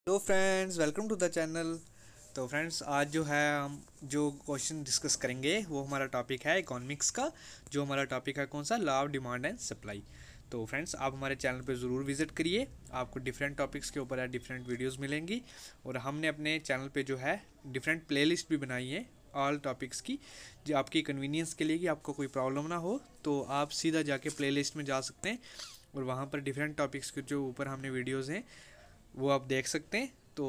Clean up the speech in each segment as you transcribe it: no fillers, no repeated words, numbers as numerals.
तो friends welcome to the channel. तो friends आज जो है हम जो क्वेश्चन डिस्कस करेंगे वो हमारा टॉपिक है इकोनॉमिक्स का। जो हमारा टॉपिक है कौन सा, law of demand and supply. तो फ्रेंड्स आप हमारे चैनल पे ज़रूर विजिट करिए, आपको डिफरेंट टॉपिक्स के ऊपर डिफरेंट वीडियोस मिलेंगी। और हमने अपने चैनल पे जो है डिफरेंट प्लेलिस्ट भी बनाई है ऑल टॉपिक्स की, जो आपकी कन्वीनियंस के लिए कि आपको कोई प्रॉब्लम ना हो तो आप सीधा जाके प्लेलिस्ट में जा सकते हैं और वहाँ पर डिफरेंट टॉपिक्स के जो ऊपर हमने वीडियोज़ हैं वो आप देख सकते हैं। तो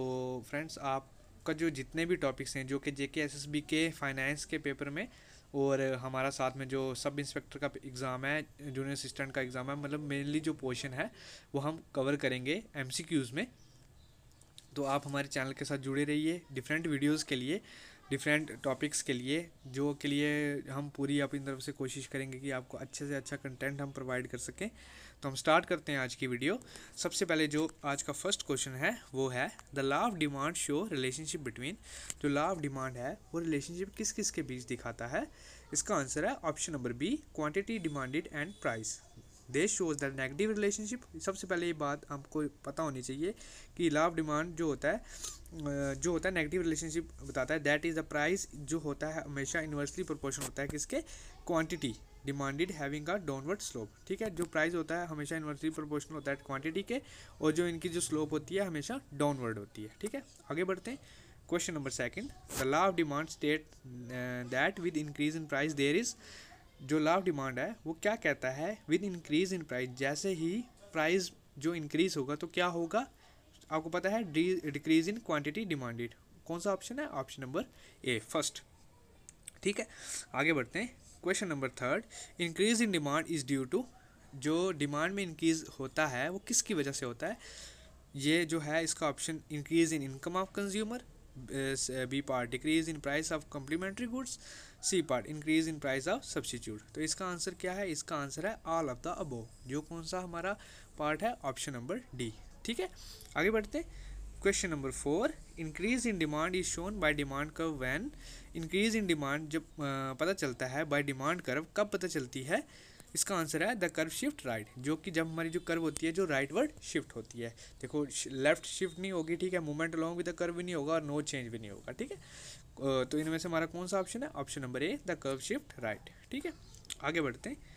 फ्रेंड्स आपका जो जितने भी टॉपिक्स हैं जो कि जेके एसएसबी के फाइनेंस के पेपर में और हमारा साथ में जो सब इंस्पेक्टर का एग्ज़ाम है, जूनियर असिस्टेंट का एग्ज़ाम है, मतलब मेनली जो पोर्शन है वो हम कवर करेंगे एमसीक्यूज़ में। तो आप हमारे चैनल के साथ जुड़े रहिए डिफरेंट वीडियोस के लिए, डिफरेंट टॉपिक्स के लिए, जो के लिए हम पूरी अपनी तरफ से कोशिश करेंगे कि आपको अच्छे से अच्छा कंटेंट हम प्रोवाइड कर सकें। तो हम स्टार्ट करते हैं आज की वीडियो। सबसे पहले जो आज का फर्स्ट क्वेश्चन है वो है the law of demand show relationship between. जो लॉ ऑफ डिमांड है वो रिलेशनशिप किस किस के बीच दिखाता है। इसका आंसर है option number b, quantity demanded and price. This shows the negative relationship. सबसे पहले ये बात आपको पता होनी चाहिए कि लॉ ऑफ डिमांड जो होता है नेगेटिव रिलेशनशिप बताता है। दैट इज़ द प्राइस जो होता है हमेशा इन्वर्सली प्रोपोर्शनल होता है किसके, quantity demanded having a downward slope. ठीक है, जो प्राइस होता है हमेशा इन्वर्सली प्रोपोर्शनल होता है क्वांटिटी के, और जो इनकी जो स्लोप होती है हमेशा डाउनवर्ड होती है। ठीक है, आगे बढ़ते हैं। Question number second, the law of demand state that with increase in price there is. जो लॉ ऑफ डिमांड है वो क्या कहता है, विद इंक्रीज इन प्राइस, जैसे ही प्राइस जो इंक्रीज होगा तो क्या होगा, आपको पता है डिक्रीज इन क्वांटिटी डिमांडेड। कौन सा ऑप्शन है, ऑप्शन नंबर ए फर्स्ट। ठीक है, आगे बढ़ते हैं। Question number third, increase in demand is due to. जो डिमांड में इंक्रीज होता है वो किसकी वजह से होता है। ये जो है इसका option increase in income of consumer, b part decrease in price of complementary goods, c part increase in price of substitute. तो इसका आंसर क्या है, इसका आंसर है ऑल ऑफ द अबोव। जो कौन सा हमारा पार्ट है, ऑप्शन नंबर डी। ठीक है, आगे बढ़ते हैं। Question number four, increase in demand is shown by demand curve when. Increase in demand जब पता चलता है बाय डिमांड कर्व, कब पता चलती है। इसका आंसर है द कर्व शिफ्ट राइट। जो कि जब हमारी जो कर्व होती है जो राइट वर्ड शिफ्ट होती है। देखो लेफ्ट शिफ्ट नहीं होगी, ठीक है, movement along with the curve भी नहीं होगा और नो चेंज भी नहीं होगा। ठीक है, तो इनमें से हमारा कौन सा ऑप्शन है, option number A, the curve shift right. ठीक है, आगे बढ़ते हैं।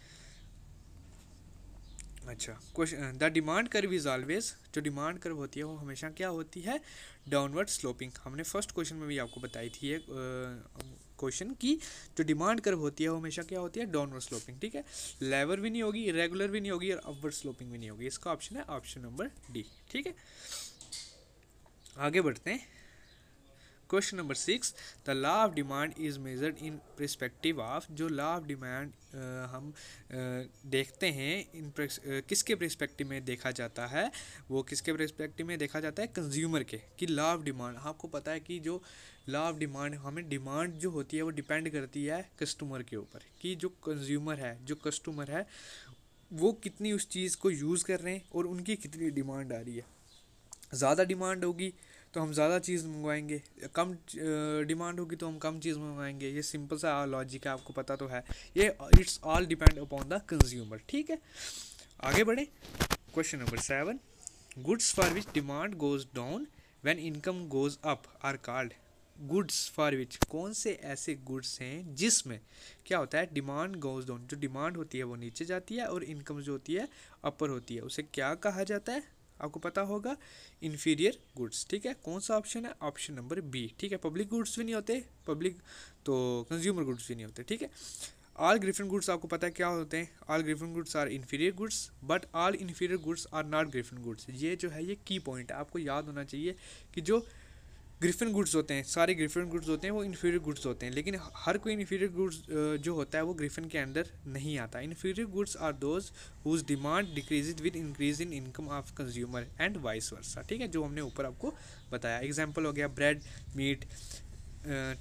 अच्छा, question, the demand curve is always. जो डिमांड कर्व होती है वो हमेशा क्या होती है, डाउनवर्ड स्लोपिंग। हमने फर्स्ट क्वेश्चन में भी आपको बताई थी ये क्वेश्चन की जो डिमांड कर्व होती है वो हमेशा क्या होती है, डाउनवर्ड स्लोपिंग। ठीक है, लेवर भी नहीं होगी, इरेगुलर भी नहीं होगी और अपवर्ड स्लोपिंग भी नहीं होगी। इसका ऑप्शन है ऑप्शन नंबर डी। ठीक है, आगे बढ़ते हैं। Question number six, the law of demand is measured in perspective of. जो लॉ ऑफ डिमांड हम देखते हैं इन किसके परस्पेक्टिव में देखा जाता है, वो किसके परस्पेक्टिव में देखा जाता है, कंज्यूमर के। कि लॉ ऑफ डिमांड आपको पता है कि जो लॉ ऑफ डिमांड हमें डिमांड जो होती है वो डिपेंड करती है कस्टमर के ऊपर, कि जो कंज्यूमर है जो कस्टमर है वो कितनी उस चीज़ को यूज़ कर रहे हैं और उनकी कितनी डिमांड आ रही है। ज़्यादा डिमांड होगी तो हम ज़्यादा चीज़ मंगवाएंगे, कम डिमांड होगी तो हम कम चीज़ मंगवाएंगे। ये सिंपल सा लॉजिक है, आपको पता तो है ये। It's all depend upon the consumer. ठीक है, आगे बढ़े। Question number seven, goods for which demand goes down when income goes up are called. Goods for which, कौन से ऐसे गुड्स हैं जिसमें क्या होता है, डिमांड गोज डाउन। जो डिमांड होती है वो नीचे जाती है और इनकम जो होती है अपर होती है, उसे क्या कहा जाता है, आपको पता होगा, इन्फीरियर गुड्स। ठीक है, कौन सा ऑप्शन है, ऑप्शन नंबर बी। ठीक है, पब्लिक गुड्स भी नहीं होते, पब्लिक तो कंज्यूमर गुड्स भी नहीं होते। ठीक है, ऑल ग्रिफिन गुड्स आपको पता है क्या होते हैं, all Giffen goods are inferior goods but all inferior goods are not Giffen goods. ये जो है ये की पॉइंट है, आपको याद होना चाहिए कि जो ग्रिफिन गुड्स होते हैं, सारे ग्रिफिन गुड्स होते हैं वो इन्फीरियर गुड्स होते हैं, लेकिन हर कोई इन्फीरियर गुड्स जो होता है वो ग्रिफिन के अंदर नहीं आता। Inferior goods are those whose demand decreases with increase in income of consumer and vice versa. ठीक है, जो हमने ऊपर आपको बताया। एग्जांपल हो गया ब्रेड, मीट।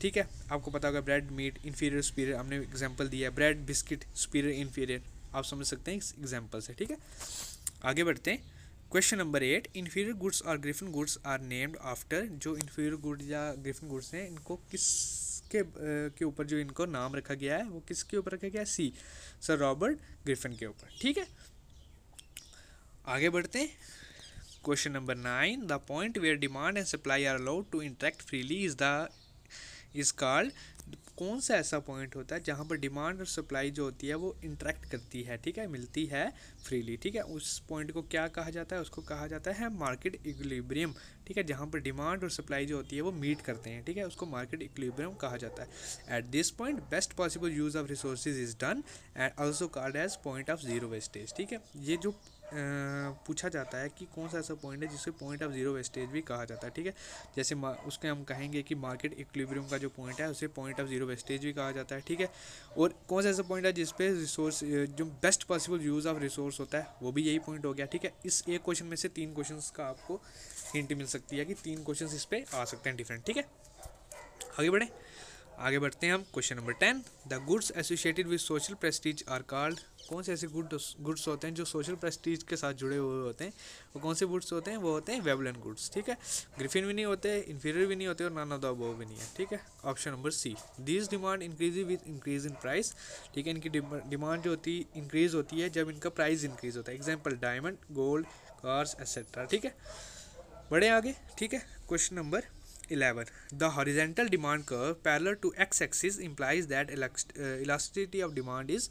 ठीक है, आपको पता होगा ब्रेड, मीट, इन्फीरियर, सुपीरियर, हमने एग्जाम्पल दिया है। ब्रेड, बिस्किट, सुपीरियर, इन्फीरियर, आप समझ सकते हैं इस एग्जाम्पल से। ठीक है, आगे बढ़ते हैं। Question number eight, inferior goods और Giffen goods are named after. जो इन्फीरियर गुड्स या ग्रिफिन गुड्स हैं इनको किसके के ऊपर जो इनको नाम रखा गया है वो किसके ऊपर रखा गया है, सी, सर रॉबर्ट ग्रिफिन के ऊपर। ठीक है, आगे बढ़ते हैं। Question number 9, the point where demand and supply are allowed to interact freely is called. कौन सा ऐसा पॉइंट होता है जहाँ पर डिमांड और सप्लाई जो होती है वो इंटरेक्ट करती है, ठीक है, मिलती है फ्रीली, ठीक है, उस पॉइंट को क्या कहा जाता है, उसको कहा जाता है मार्केट इक्विलिब्रियम, ठीक है, जहाँ पर डिमांड और सप्लाई जो होती है वो मीट करते हैं, ठीक है, उसको मार्केट इक्विलिब्रियम कहा जाता है। At this point best possible use of resources is done and also called as point of zero wastage, ठीक है। ये जो पूछा जाता है कि कौन सा ऐसा पॉइंट है जिसे पॉइंट ऑफ जीरो वेस्टेज भी कहा जाता है, ठीक है, जैसे उसके हम कहेंगे कि मार्केट इक्विलिब्रियम का जो पॉइंट है उसे पॉइंट ऑफ जीरो वेस्टेज भी कहा जाता है, ठीक है। और कौन सा ऐसा पॉइंट है जिसपे रिसोर्स जो best possible use of resource होता है वो भी यही पॉइंट हो गया, ठीक है। इस एक क्वेश्चन में से 3 क्वेश्चन का आपको हिंट मिल सकती है कि 3 क्वेश्चन इस पर आ सकते हैं डिफरेंट, ठीक है। आगे बढ़ते हैं हम question number 10, the goods associated with social prestige are called. कौन से ऐसे गुड्स होते हैं जो सोशल प्रेस्टीज के साथ जुड़े हुए होते हैं, वो कौन से गुड्स होते हैं, वो होते हैं वेबलन गुड्स, ठीक है। ग्रिफिन भी नहीं होते, इन्फीरियर भी नहीं होते और नन ऑफ द अबव भी नहीं है, ठीक है। Option number c, this demand increase with increase in price, ठीक है, इनकी डिमांड जो होती है इंक्रीज होती है जब इनका प्राइस इंक्रीज होता है, example diamond, gold, cars etcetera, ठीक है। बढ़े आगे, ठीक है। Question number 11, the horizontal demand curve parallel to x-axis implies that elasticity of demand is,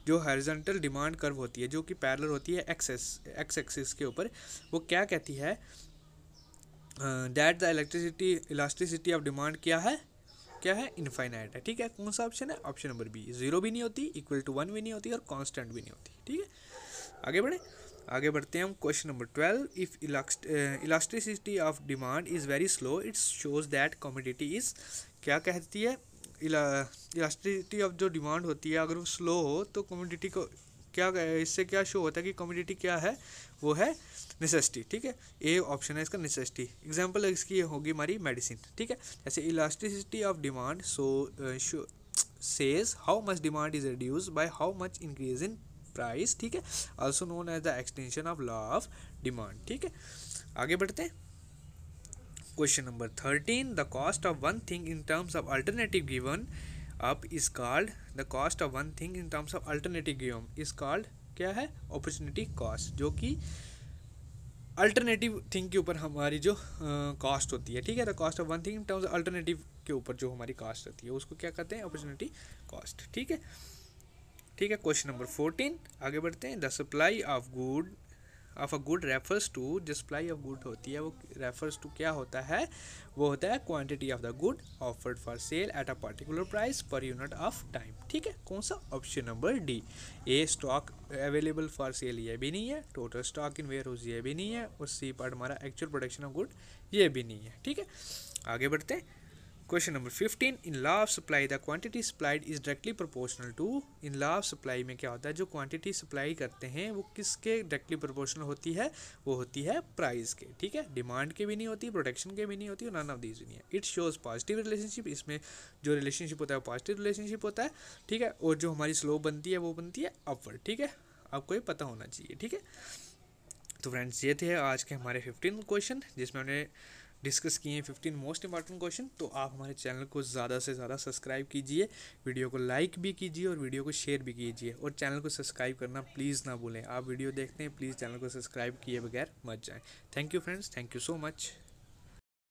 जो horizontal demand curve होती है जो कि parallel होती है x-axis के ऊपर, वो क्या कहती है, that the elasticity of demand क्या है इनफाइनाइट है, ठीक है। कौन सा ऑप्शन है, ऑप्शन नंबर बी, 0 भी नहीं होती, इक्वल टू 1 भी नहीं होती और कांस्टेंट भी नहीं होती, ठीक है। आगे बढ़ते हैं हम question number 12, if elasticity of demand is very slow it's shows that commodity is, क्या कहती है, इलास्टिसिटी ऑफ जो डिमांड होती है अगर वो स्लो हो तो कमोडिटी को क्या, इससे क्या शो होता है कि कमोडिटी क्या है, वो है नेसेसिटी, ठीक है। ए ऑप्शन है इसका नेसेसिटी। एग्जांपल इसकी होगी हमारी मेडिसिन, ठीक है। जैसे elasticity of demand says how much demand is reduce by how much increase in price, ठीक है, also known as the extension of law of demand, ठीक है। आगे बढ़ते हैं question number 13, the cost of one thing in terms of alternative given up is called, the cost of one thing in terms of alternative given is called क्या है, opportunity cost, जो कि alternative thing के ऊपर हमारी जो cost होती है, ठीक है, the cost of one thing in terms of alternative के ऊपर जो हमारी कॉस्ट होती है उसको क्या कहते हैं, अपॉर्चुनिटी कॉस्ट, ठीक है। क्वेश्चन नंबर 14, आगे बढ़ते हैं, the supply of a good refers to, जो सप्लाई ऑफ गुड होती है वो रेफर्स टू क्या होता है, वो होता है quantity of the good offered for sale at a particular price per unit of time, ठीक है। कौन सा, option number d, a stock available for sale ये भी नहीं है, total stock in warehouse ये भी नहीं है और सी पार्ट हमारा एक्चुअल प्रोडक्शन ऑफ गुड ये भी नहीं है, ठीक है। आगे बढ़ते हैं question number 15, in law of supply the quantity supplied is directly proportional to, in law of supply में क्या होता है, जो क्वांटिटी सप्लाई करते हैं वो किसके डायरेक्टली प्रोपोर्शनल होती है, वो होती है प्राइस के, ठीक है। डिमांड के भी नहीं होती, प्रोडक्शन के भी नहीं होती और नन ऑफ दीज भी नहीं है। इट शोज पॉजिटिव रिलेशनशिप, इसमें जो रिलेशनशिप होता है पॉजिटिव रिलेशनशिप होता है, ठीक है, और जो हमारी स्लोप बनती है वो बनती है अपवर्ड, ठीक है, आपको ये पता होना चाहिए, ठीक है। तो फ्रेंड्स ये थे आज के हमारे 15 क्वेश्चन जिसमें हमने डिस्कस किए हैं 15 मोस्ट इंपॉर्टेंट क्वेश्चन। तो आप हमारे चैनल को ज़्यादा से ज़्यादा सब्सक्राइब कीजिए, वीडियो को लाइक भी कीजिए और वीडियो को शेयर भी कीजिए और चैनल को सब्सक्राइब करना प्लीज़ ना भूलें। आप वीडियो देखते हैं, प्लीज़ चैनल को सब्सक्राइब किए बगैर मत जाएं। Thank you friends, thank you so much.